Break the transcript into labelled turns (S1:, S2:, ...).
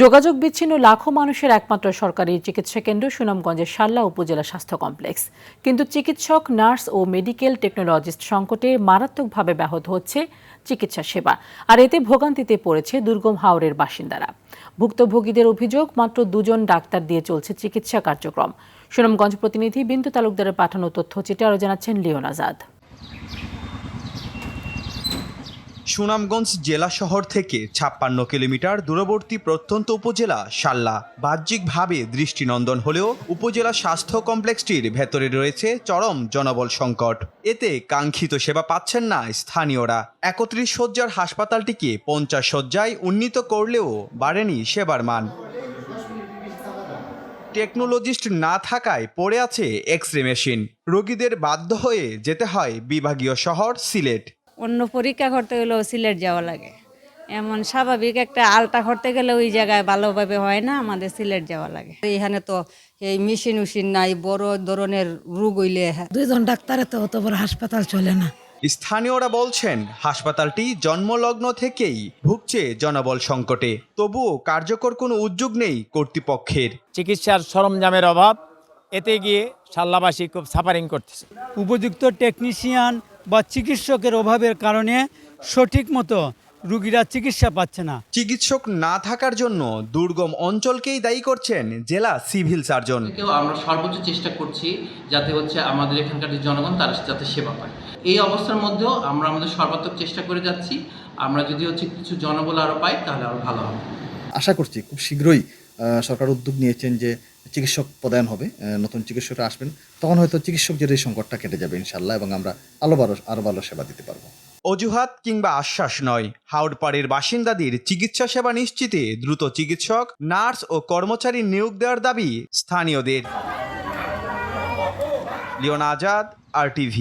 S1: যোগাযোগ বিচ্ছিন্ন লাখো মানুষের একমাত্র সরকারি চিকিৎসা কেন্দ্র সুনামগঞ্জের শাল্লা উপজেলা স্বাস্থ্য কমপ্লেক্স। কিন্তু চিকিৎসক, নার্স ও মেডিকেল টেকনোলজিস্ট সংকটে মারাত্মকভাবে ব্যাহত হচ্ছে চিকিৎসা সেবা। আর এতে ভোগান্তিতে পড়েছে দুর্গম হাওরের বাসিন্দারা। ভুক্তভোগীদের অভিযোগ, মাত্র 2জন ডাক্তার দিয়ে চলছে চিকিৎসা কার্যক্রম। সুনামগঞ্জ প্রতিনিধি বিন্দু তালুকদারের পাঠানো তথ্যচিত্রে আরও জানাচ্ছেন লিওন আজাদ।
S2: সুনামগঞ্জ জেলা শহর থেকে 56 কিলোমিটার দূরবর্তী প্রত্যন্ত উপজেলা শাল্লা বাহ্যিকভাবে দৃষ্টিনন্দন হলেও উপজেলা স্বাস্থ্য কমপ্লেক্সটির ভেতরে রয়েছে চরম জনবল সংকট। এতে কাঙ্ক্ষিত সেবা পাচ্ছেন না স্থানীয়রা। 31 শয্যার হাসপাতালটিকে 50 শয্যায় উন্নীত করলেও বাড়েনি সেবার মান। টেকনোলজিস্ট না থাকায় পড়ে আছে এক্স-রে মেশিন। রোগীদের বাধ্য হয়ে যেতে হয় বিভাগীয় শহর সিলেট।
S3: অন্য পরীক্ষা করতে গেলেও সিলেট যাওয়া লাগে, এমন স্বাভাবিক একটা আলটা করতে গেলে ওই জায়গায় ভালোভাবে হয় না, আমাদের সিলেট যাওয়া লাগে। এখানে তো এই মেশিন উশিন নাই, বড় ধরনের রোগ হইলে
S4: 2জন ডাক্তারে তো অত বড় হাসপাতাল চলে না।
S2: স্থানীয়রা বলছেন হাসপাতালটি জন্মলগ্ন থেকেই ভুগছে জনবল সংকটে, তবুও কার্যকর কোনো উদ্যোগ নেই কর্তৃপক্ষের।
S5: চিকিৎসার সরঞ্জামের অভাব, এতে গিয়ে শাল্লাবাসী খুব সাফারিং করতেছে।
S6: উপযুক্ত টেকনিশিয়ান বা চিকিৎসকের অভাবের কারণে সঠিক মতো রোগীরা চিকিৎসা পাচ্ছে না।
S2: চিকিৎসক না থাকার জন্য দুর্গম অঞ্চলকেই দায়ী করছেন জেলা সিভিল সার্জন।
S7: আমরা সর্বোচ্চ চেষ্টা করছি যাতে আমাদের এখানকার যে জনগণ তারা যাতে সেবা পায়। এই অবস্থার মধ্যেও আমরা আমাদের সর্বাত্মক চেষ্টা করে যাচ্ছি। আমরা যদি কিছু জনবল আরও পাই তাহলে আরও ভালো হবে।
S8: আশা করছি খুব শীঘ্রই সরকার উদ্যোগ নিয়েছেন যে চিকিৎসক পদায়ন হবে, নতুন চিকিৎসকরা আসবেন, তখন হয়তো চিকিৎসকদের এই সংকটটা কেটে যাবে ইনশাল্লাহ, এবং আমরা আরও ভালো সেবা দিতে পারবো।
S2: অজুহাত কিংবা আশ্বাস নয়, হাওড়পাড়ের বাসিন্দাদের চিকিৎসা সেবা নিশ্চিতে দ্রুত চিকিৎসক, নার্স ও কর্মচারী নিয়োগ দেওয়ার দাবি স্থানীয়দের। লিওন আজাদ, RTV।